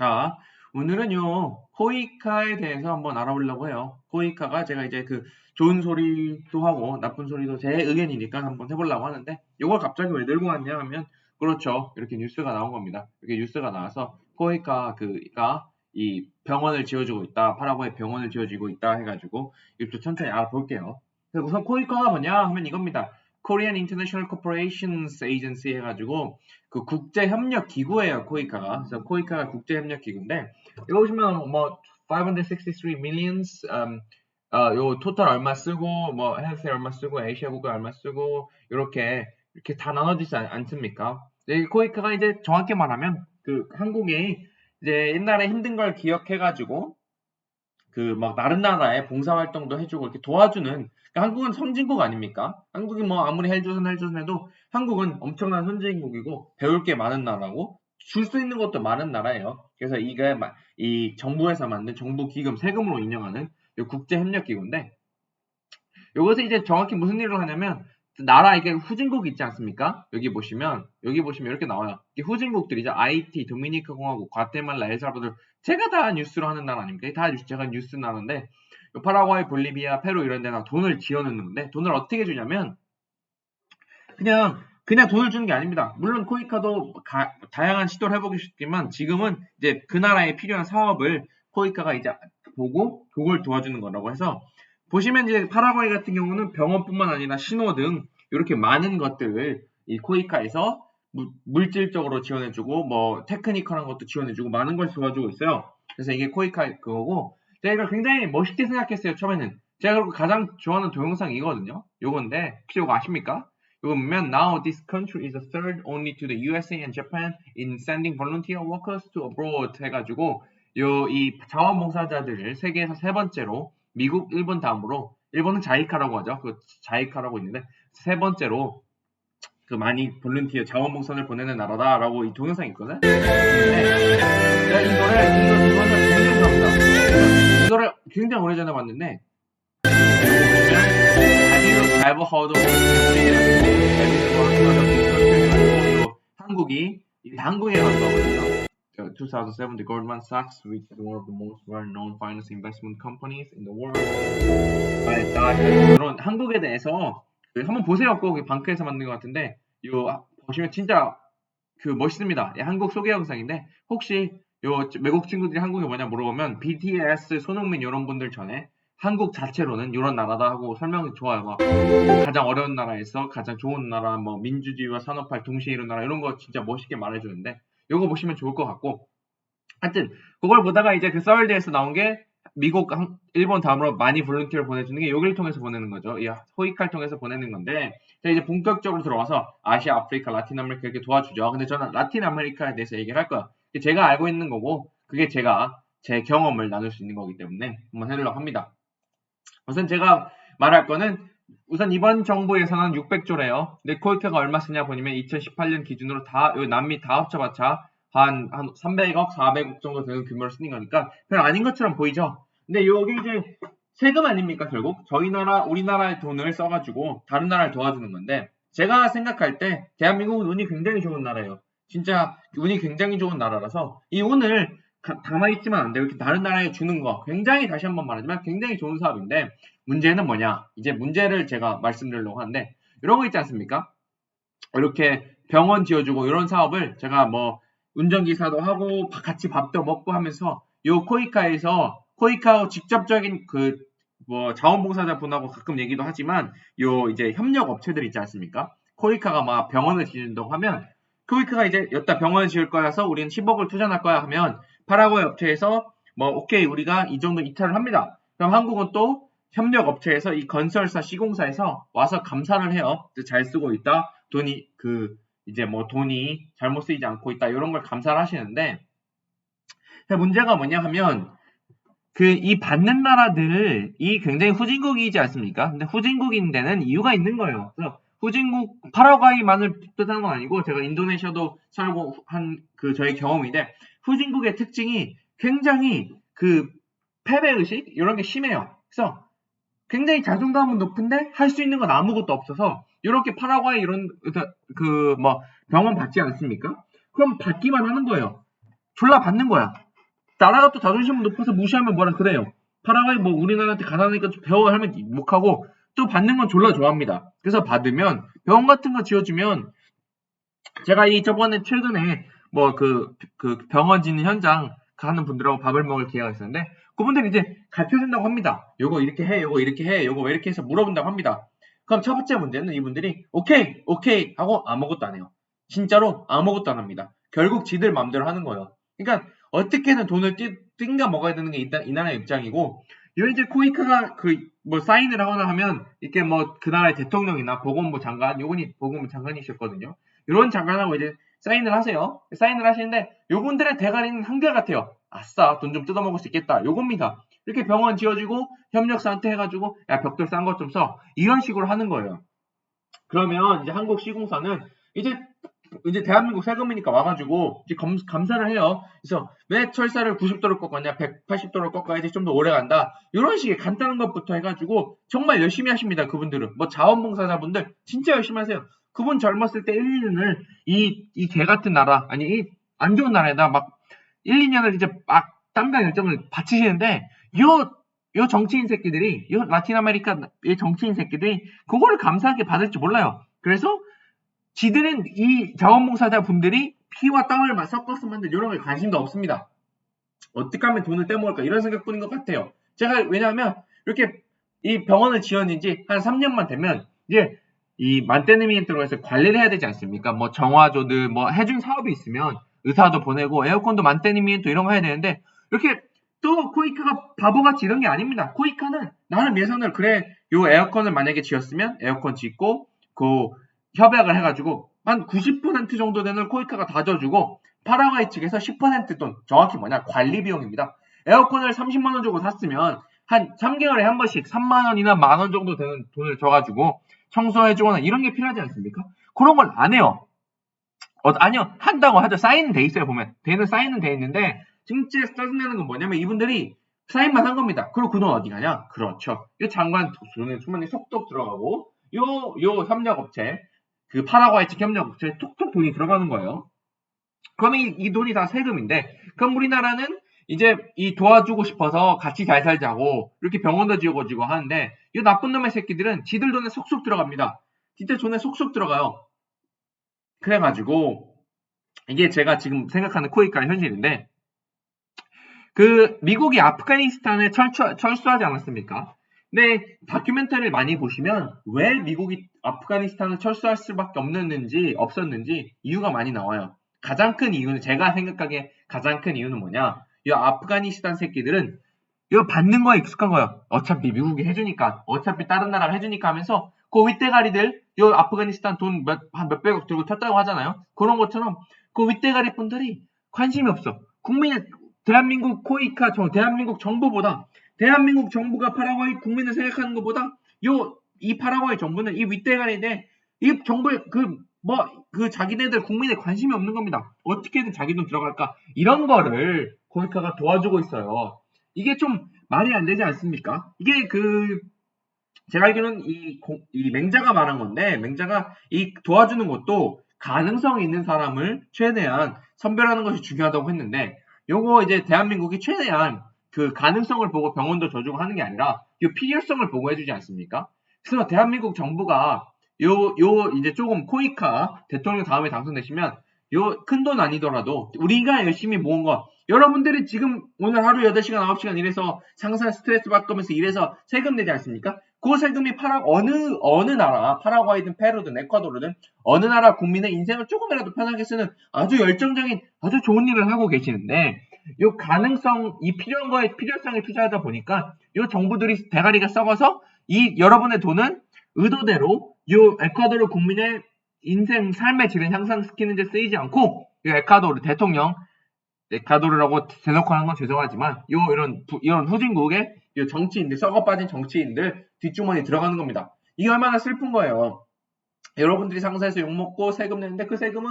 자, 오늘은요, 코이카에 대해서 한번 알아보려고 해요. 코이카가 제가 이제 그 좋은 소리도 하고 나쁜 소리도 제 의견이니까 한번 해보려고 하는데, 이걸 갑자기 왜 들고 왔냐 하면, 그렇죠. 이렇게 뉴스가 나온 겁니다. 이렇게 뉴스가 나와서 코이카 그가 이 병원을 지어주고 있다, 파라과이 병원을 지어주고 있다 해가지고, 이것도 천천히 알아볼게요. 그래서 우선 코이카가 뭐냐 하면 이겁니다. Korean International Corporations Agency 해가지고, 그 국제협력기구예요, 코이카가. 그래서 코이카가 국제협력기구인데, 이거 보시면 뭐, 563 millions, 요 토탈 얼마 쓰고, 뭐, 헬스 얼마 쓰고, 아시아 국가 얼마 쓰고, 이렇게 다 나눠지지 않습니까? 이 코이카가 이제 정확히 말하면, 그 한국이 이제 옛날에 힘든 걸 기억해가지고, 그 막 다른 나라에 봉사활동도 해주고 이렇게 도와주는 그러니까 한국은 선진국 아닙니까? 한국이 뭐 아무리 헬조선 해도 한국은 엄청난 선진국이고 배울 게 많은 나라고 줄 수 있는 것도 많은 나라예요. 그래서 이게 이 정부에서 만든 정부 기금 세금으로 운영하는 국제협력기구인데 이것이 이제 정확히 무슨 일을 하냐면 나라 이게 후진국 있지 않습니까? 여기 보시면 이렇게 나와요. 이게 후진국들이죠. 아이티, 도미니카 공화국, 과테말라, 엘살바도르 제가 다 뉴스로 하는 나라 아닙니까? 제가 뉴스 나라인데 파라과이, 볼리비아, 페루 이런 데나 돈을 지어넣는 건데 돈을 어떻게 주냐면 그냥 돈을 주는 게 아닙니다. 물론 코이카도 다양한 시도를 해보겠지만 지금은 이제 그 나라에 필요한 사업을 코이카가 이제 보고 그걸 도와주는 거라고 해서 보시면 이제 파라과이 같은 경우는 병원뿐만 아니라 신호등 이렇게 많은 것들을 이 코이카에서 물질적으로 지원해주고 뭐 테크니컬한 것도 지원해주고 많은 걸 도와주고 있어요. 그래서 이게 코이카 그거고 제가 이걸 굉장히 멋있게 생각했어요. 처음에는 제가 그리고 가장 좋아하는 동영상이 이거거든요. 요건데 혹시 이거 아십니까? 이거 보면 Now this country is a third only to the USA and Japan in sending volunteer workers to abroad 해가지고 이 자원봉사자들을 세계에서 세 번째로 미국, 일본 다음으로 일본은 자이카라고 하죠. 그 자이카라고 있는데 세 번째로 그 많이 볼런티어 자원봉사를 보내는 나라다라고 이 동영상이 있거든. 근데 제가 이거를 굉장히 좋아합니다. 이거를 굉장히 오래전에 봤는데 Have you ever heard of 한국에 간 거거든요. 2007, the Goldman Sachs, which is one of the most well-known finance investment companies in the world. 그런 한국에 대해서 한번 보세요. 꼭 방크에서 만든 것 같은데 이거 보시면 진짜 그 멋있습니다. 한국 소개 영상인데 혹시 요 외국 친구들이 한국이 뭐냐 물어보면 BTS, 손흥민 이런 분들 전에 한국 자체로는 이런 나라다 하고 설명이 좋아요. 막 가장 어려운 나라에서 가장 좋은 나라, 뭐 민주주의와 산업화를 동시에 이룬 나라 이런 거 진짜 멋있게 말해주는데 이거 보시면 좋을 것 같고 하여튼 그걸 보다가 이제 그 서울대에서 나온 게 미국, 일본 다음으로 많이 볼런티어를 보내주는 게 여기를 통해서 보내는 거죠. 이 호이카를 통해서 보내는 건데 이제 본격적으로 들어와서 아시아, 아프리카, 라틴 아메리카 이렇게 도와주죠. 근데 저는 라틴 아메리카에 대해서 얘기를 할 거야. 제가 알고 있는 거고 그게 제가 제 경험을 나눌 수 있는 거기 때문에 한번 해보려고 합니다. 우선 제가 말할 거는 우선 이번 정부 예산은 600조래요. 근데 코이카가 얼마 쓰냐 보니면 2018년 기준으로 남미 다 합쳐봤자 한 300억, 400억 정도 되는 규모를 쓰는 거니까 별 아닌 것처럼 보이죠. 근데 여기 이제 세금 아닙니까 결국? 우리나라의 돈을 써가지고 다른 나라를 도와주는 건데 제가 생각할 때 대한민국은 운이 굉장히 좋은 나라예요. 진짜 운이 굉장히 좋은 나라라서 이 운을 담아있지만 안 돼요. 이렇게 다른 나라에 주는 거 굉장히 다시 한번 말하지만 굉장히 좋은 사업인데 문제는 뭐냐? 이제 문제를 제가 말씀드리려고 하는데 이런 거 있지 않습니까? 이렇게 병원 지어주고 이런 사업을 제가 뭐 운전기사도 하고 같이 밥도 먹고 하면서 요 코이카하고 직접적인 그 뭐 자원봉사자 분하고 가끔 얘기도 하지만 요 이제 협력 업체들 있지 않습니까? 코이카가 막 병원을 지는다고 하면 코이카가 이제 여기다 병원을 지을 거라서 우리는 10억을 투자할 거야 하면 파라과이 업체에서 뭐 오케이 우리가 이 정도 이탈을 합니다. 그럼 한국은 또 협력 업체에서 이 건설사 시공사에서 와서 감사를 해요. 잘 쓰고 있다. 돈이 잘못 쓰이지 않고 있다. 이런 걸 감사를 하시는데 문제가 뭐냐 하면 이 받는 나라들이 굉장히 후진국이지 않습니까? 근데 후진국인 데는 이유가 있는 거예요. 그래서 후진국 파라과이만을 뜻하는 건 아니고 제가 인도네시아도 살고 한 저의 경험인데 후진국의 특징이 굉장히 패배의식 이런 게 심해요. 그래서 굉장히 자존감은 높은데 할 수 있는 건 아무것도 없어서 이렇게 파라과이 이런 병원 받지 않습니까? 그럼 받기만 하는 거예요. 졸라 받는 거야. 나라가 또 자존심은 높아서 무시하면 뭐라 그래요. 파라과이 뭐 우리나라한테 가난하니까 좀 배워 하면 욕하고 또 받는 건 졸라 좋아합니다. 그래서 받으면 병원 같은 거 지어주면 제가 이 저번에 최근에 뭐 그 병원 짓는 현장 가는 분들하고 밥을 먹을 기회가 있었는데 그분들이 이제 가르쳐 준다고 합니다. 요거 이렇게 해, 요거 이렇게 해, 요거 왜 이렇게 해서 물어본다고 합니다. 그럼 첫 번째 문제는 이분들이 오케이, 오케이 하고 아무것도 안 해요. 진짜로 아무것도 안 합니다. 결국 지들 맘대로 하는 거예요. 그러니까 어떻게든 돈을 띵가 먹어야 되는 게 일단 이 나라의 입장이고 요 이제 코이카가 뭐 사인을 하거나 하면 이렇게 뭐 그 나라의 대통령이나 보건부 장관, 요분이 보건부 장관이셨거든요. 이런 장관하고 이제 사인을 하세요. 사인을 하시는데 요분들의 대가리는 한결같아요. 아싸, 돈 좀 뜯어먹을 수 있겠다. 요겁니다. 이렇게 병원 지어주고 협력사한테 해가지고 야 벽돌 싼 것 좀 써. 이런 식으로 하는 거예요. 그러면 이제 한국 시공사는 이제 대한민국 세금이니까 와가지고 이제 감사를 해요. 그래서 왜 철사를 90도로 꺾었냐, 180도로 꺾어야지 좀 더 오래 간다. 이런 식의 간단한 것부터 해가지고 정말 열심히 하십니다. 그분들은 뭐 자원봉사자분들 진짜 열심히 하세요. 그분 젊었을 때 1, 2년을 이 개 같은 나라 아니 이 안 좋은 나라에다 막 1, 2년을 이제 막 땀과 열정을 바치시는데 요 정치인 새끼들이 요 라틴 아메리카의 정치인 새끼들이 그거를 감사하게 받을지 몰라요. 그래서 지들은 이 자원봉사자 분들이 피와 땀을 섞어서 만든 이런 거에 관심도 없습니다. 어떻게 하면 돈을 떼먹을까 이런 생각뿐인 것 같아요. 제가 왜냐하면 이렇게 이 병원을 지었는 지 한 3년만 되면 이제 이 만테네미엔트로 해서 관리를 해야 되지 않습니까? 뭐 정화조들 뭐 해준 사업이 있으면 의사도 보내고 에어컨도 만테네미엔트 이런 거 해야 되는데 이렇게 또 코이카가 바보같이 이런 게 아닙니다. 코이카는 나름 예산을 그래 요 에어컨을 만약에 지었으면 에어컨 짓고 그 협약을 해가지고 한 90% 정도 되는 코이카가 다 져주고 파라과이 측에서 10% 돈, 정확히 뭐냐 관리 비용입니다. 에어컨을 30만 원 주고 샀으면 한 3개월에 한 번씩 3만 원이나 만 원 정도 되는 돈을 줘가지고 청소해주거나 이런 게 필요하지 않습니까? 그런 걸 안 해요. 아니요, 한다고 하죠. 사인은 돼 있어요, 보면. 사인은 돼 있는데, 진짜 짜증나는 건 뭐냐면 이분들이 사인만 한 겁니다. 그리고 그 돈 어디 가냐? 그렇죠. 이 장관 돈은 주머니 속독 들어가고, 요 협력업체, 그 파라과이 측 협력업체에 톡톡 돈이 들어가는 거예요. 그러면 이 돈이 다 세금인데, 그럼 우리나라는 이제 이 도와주고 싶어서 같이 잘 살자고 이렇게 병원도 지어가지고 하는데, 이 나쁜 놈의 새끼들은 지들 돈에 속속 들어갑니다. 진짜 돈에 속속 들어가요. 그래가지고 이게 제가 지금 생각하는 코이카의 현실인데 그 미국이 아프가니스탄에 철수하지 않았습니까? 근데 다큐멘터리를 많이 보시면 왜 미국이 아프가니스탄을 철수할 수밖에 없었는지 이유가 많이 나와요. 가장 큰 이유는 제가 생각하기에 가장 큰 이유는 뭐냐? 이 아프가니스탄 새끼들은 이거 받는 거에 익숙한 거예요. 어차피 미국이 해주니까, 어차피 다른 나라가 해주니까 하면서 그 윗대가리들, 이 아프가니스탄 돈 한 몇백억 들고 탔다고 하잖아요. 그런 것처럼 그 윗대가리 분들이 관심이 없어. 대한민국 코이카, 대한민국 정부보다, 대한민국 정부가 파라과이 국민을 생각하는 것보다 이 파라과이 정부는 이 윗대가리인데 이 정부의 자기네들 국민에 관심이 없는 겁니다. 어떻게든 자기 돈 들어갈까? 이런 거를 코이카가 도와주고 있어요. 이게 좀 말이 안 되지 않습니까? 이게 제가 알기로는 이 맹자가 말한 건데, 맹자가 이 도와주는 것도 가능성이 있는 사람을 최대한 선별하는 것이 중요하다고 했는데, 요거 이제 대한민국이 최대한 그 가능성을 보고 병원도 줘주고 하는 게 아니라, 이 필요성을 보고 해주지 않습니까? 그래서 대한민국 정부가 이제 조금 코이카 대통령 다음에 당선되시면, 요 큰 돈 아니더라도 우리가 열심히 모은 거, 여러분들이 지금 오늘 하루 8시간, 9시간 일해서 상사 스트레스 받으면서 일해서 세금 내지 않습니까? 그 세금이 어느 나라, 파라과이든 페루든 에콰도르든 어느 나라 국민의 인생을 조금이라도 편하게 쓰는 아주 열정적인 아주 좋은 일을 하고 계시는데 요 가능성, 이 필요한 거에 필요성에 투자하다 보니까 요 정부들이 대가리가 썩어서 이 여러분의 돈은 의도대로 요 에콰도르 국민의 인생 삶의 질을 향상시키는 데 쓰이지 않고 이 에콰도르 대통령 에콰도르라고 대놓고 하는 건 죄송하지만 이런 후진국의 정치인들 썩어 빠진 정치인들 뒷주머니에 들어가는 겁니다. 이게 얼마나 슬픈 거예요. 여러분들이 상사에서 욕먹고 세금 내는데 그 세금은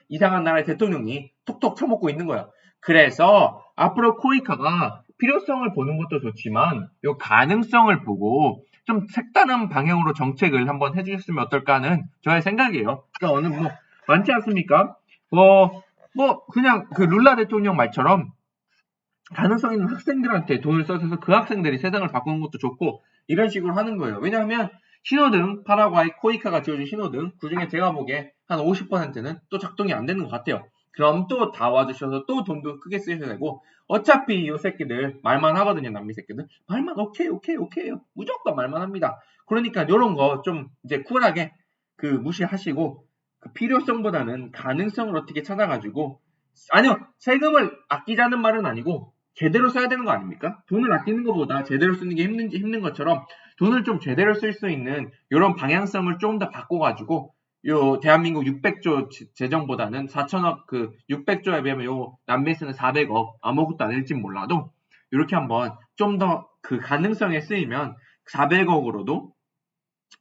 이상한 나라의 대통령이 톡톡 쳐먹고 있는 거예요. 그래서 앞으로 코이카가 필요성을 보는 것도 좋지만 이 가능성을 보고 좀 색다른 방향으로 정책을 한번 해주셨으면 어떨까 하는 저의 생각이에요. 그러니까 많지 않습니까? 그냥 룰라 대통령 말처럼 가능성 있는 학생들한테 돈을 써서 그 학생들이 세상을 바꾸는 것도 좋고 이런 식으로 하는 거예요. 왜냐하면 신호등, 파라과이, 코이카가 지어준 신호등 그중에 제가 보기에 한 50%는 또 작동이 안 되는 것 같아요. 그럼 또 다 와주셔서 또 돈도 크게 쓰셔야 되고 어차피 이 새끼들 말만 하거든요. 남미 새끼들 말만 오케이 무조건 말만 합니다. 그러니까 이런 거 좀 이제 쿨하게 그 무시하시고 그 필요성보다는 가능성을 어떻게 찾아가지고 아니요 세금을 아끼자는 말은 아니고 제대로 써야 되는 거 아닙니까? 돈을 아끼는 것보다 제대로 쓰는 게 힘든 것처럼 돈을 좀 제대로 쓸 수 있는 이런 방향성을 좀 더 바꿔가지고 요 대한민국 600조 재정보다는 4천억 그 600조에 비하면 요 남미에 쓰는 400억 아무것도 아닐지 몰라도 이렇게 한번 좀 더 그 가능성에 쓰이면 400억으로도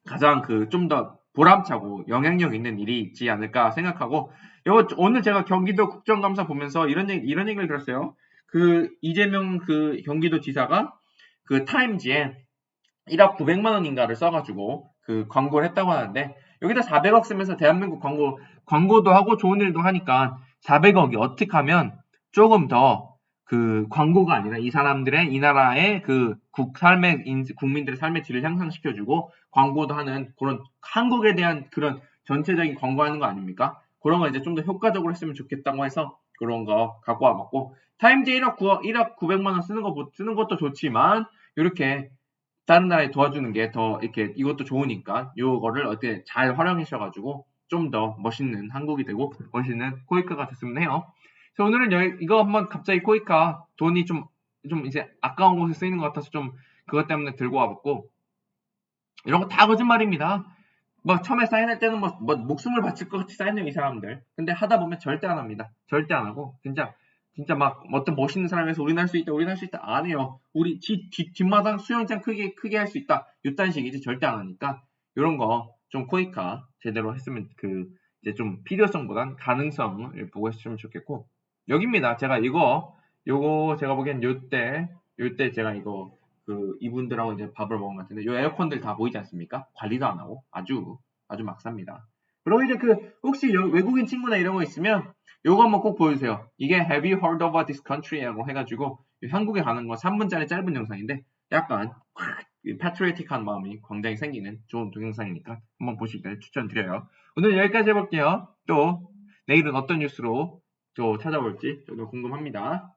가장 그 좀 더 보람차고 영향력 있는 일이 있지 않을까 생각하고 요 오늘 제가 경기도 국정감사 보면서 이런 얘기를 들었어요. 그 이재명 그 경기도 지사가 그 타임지에 1억 900만 원인가를 써가지고 그 광고를 했다고 하는데 여기다 400억 쓰면서 대한민국 광고도 하고 좋은 일도 하니까 400억이 어떻게 하면 조금 더 그 광고가 아니라 이 사람들의 이 나라의 그 국민들의 삶의 질을 향상시켜주고 광고도 하는 그런 한국에 대한 그런 전체적인 광고하는 거 아닙니까? 그런 거 이제 좀 더 효과적으로 했으면 좋겠다고 해서 그런 거 갖고 와봤고 타임즈 1억 900만 원 쓰는 것도 좋지만 이렇게 다른 나라에 도와주는 게 더 이렇게 이것도 좋으니까 이거를 어떻게 잘 활용하셔가지고 좀 더 멋있는 한국이 되고 멋있는 코이카가 됐으면 해요. 그래서 오늘은 이거 한번 갑자기 코이카 돈이 좀 이제 아까운 곳에 쓰이는 것 같아서 좀 그것 때문에 들고 와봤고 이런 거 다 거짓말입니다. 뭐 처음에 사인할 때는 뭐 목숨을 바칠 것 같이 사인해요 이 사람들. 근데 하다 보면 절대 안 합니다. 절대 안 하고 진짜 막 어떤 멋있는 사람에서 우리는 할 수 있다 우리는 할 수 있다 안 해요. 우리 뒷마당 수영장 크게 할 수 있다 이딴 식이지 절대 안 하니까 이런 거 좀 코이카 제대로 했으면 그 이제 좀 필요성보단 가능성을 보고 했으면 좋겠고 여기입니다. 제가 요거 제가 보기엔 요때 제가 이거 그 이분들하고 이제 밥을 먹은 것 같은데 요 에어컨들 다 보이지 않습니까? 관리도 안 하고 아주 막 삽니다. 그리고 이제 그 혹시 외국인 친구나 이런 거 있으면 요거 한번 꼭 보여주세요. 이게 Have you heard about this country라고 해가지고 한국에 가는 거 3분짜리 짧은 영상인데 약간 패트리어틱한 마음이 굉장히 생기는 좋은 동영상이니까 한번 보시길 추천드려요. 오늘 여기까지 해볼게요. 또 내일은 어떤 뉴스로 또 찾아볼지 저도 궁금합니다.